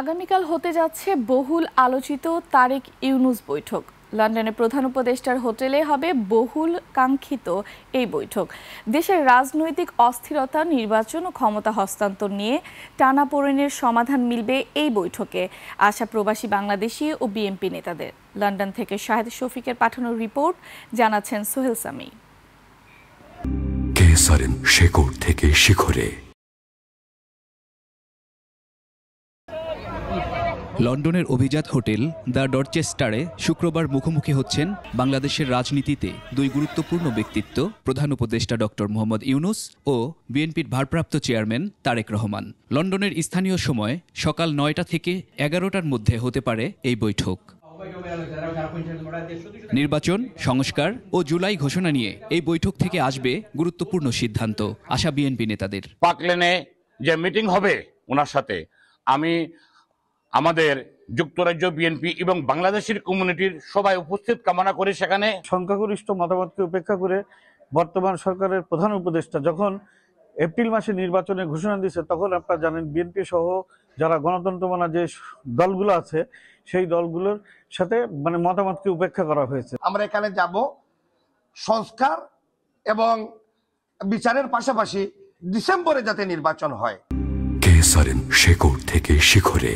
আগামীকাল হতে যাচ্ছে বহুল আলোচিত তারেক ইউনূস বৈঠক। লন্ডনে প্রধান উপদেষ্টার হোটেলে হবে বহুল কাঙ্ক্ষিত এই বৈঠক। দেশের রাজনৈতিক অস্থিরতা, নির্বাচন ও ক্ষমতা হস্তান্তর নিয়ে টানাপোড়েনের সমাধান মিলবে এই বৈঠকে, আশা প্রবাসী বাংলাদেশি ও বিএনপি নেতাদের। লন্ডন থেকে শাহেদ শফিকের পাঠানো রিপোর্ট জানাচ্ছেন সোহেল সামি। শেকড় থেকে শিখরে। লন্ডনের অভিজাত হোটেল দ্য ডরচেস্টারে শুক্রবার মুখোমুখি হচ্ছেন বাংলাদেশের রাজনীতিতে দুই গুরুত্বপূর্ণ ব্যক্তিত্ব, প্রধান উপদেষ্টা ডক্টর মোহাম্মদ ইউনূস ও বিএনপির ভারপ্রাপ্ত চেয়ারম্যান তারেক রহমান। লন্ডনের স্থানীয় সময় সকাল ৯টা থেকে ১১টার মধ্যে হতে পারে এই বৈঠক। নির্বাচন, সংস্কার ও জুলাই ঘোষণা নিয়ে এই বৈঠক থেকে আসবে গুরুত্বপূর্ণ সিদ্ধান্ত, আশা বিএনপি নেতাদের। পার্কলেনে যে মিটিং হবে ওনার সাথে, আমি আমাদের যুক্তরাজ্য বিএনপি এবং বাংলাদেশের কমিউনিটির সবাই উপস্থিত কামনা করে সেখানে সংখ্যাগরিষ্ঠ মতামতকে উপেক্ষা করে বর্তমান সরকারের প্রধান উপদেষ্টা যখন এপ্রিল মাসে নির্বাচনের ঘোষণা দিয়েছে, তখন আপনারা জানেন বিএনপি সহ যারা গণতন্ত্র মানা যে দলগুলো আছে সেই দলগুলোর সাথে মতামতকে উপেক্ষা করা হয়েছে। আমরা এখানে যাব সংস্কার এবং বিচারের পাশাপাশি ডিসেম্বরে যাতে নির্বাচন হয়। শেকড় থেকে শিখরে।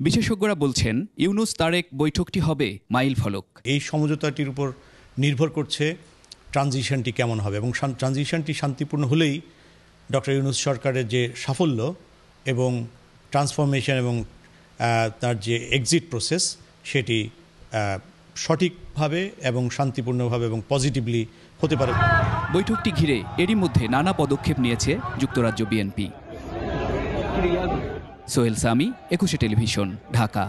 বিশেষজ্ঞরা বলছেন ইউনূস তারেক বৈঠকটি হবে মাইল ফলক। এই সমঝোতাটির উপর নির্ভর করছে ট্রানজিশনটি কেমন হবে, এবং ট্রানজিশনটি শান্তিপূর্ণ হলেই ডক্টর ইউনূস সরকারের যে সাফল্য এবং ট্রান্সফরমেশন এবং তার যে এক্সিট প্রসেস সেটি সঠিকভাবে এবং শান্তিপূর্ণভাবে এবং পজিটিভলি হতে পারে। বৈঠকটি ঘিরে এরই মধ্যে নানা পদক্ষেপ নিয়েছে যুক্তরাজ্য বিএনপি। সোহেল সামি, ২১ টেলিভিশন, ঢাকা।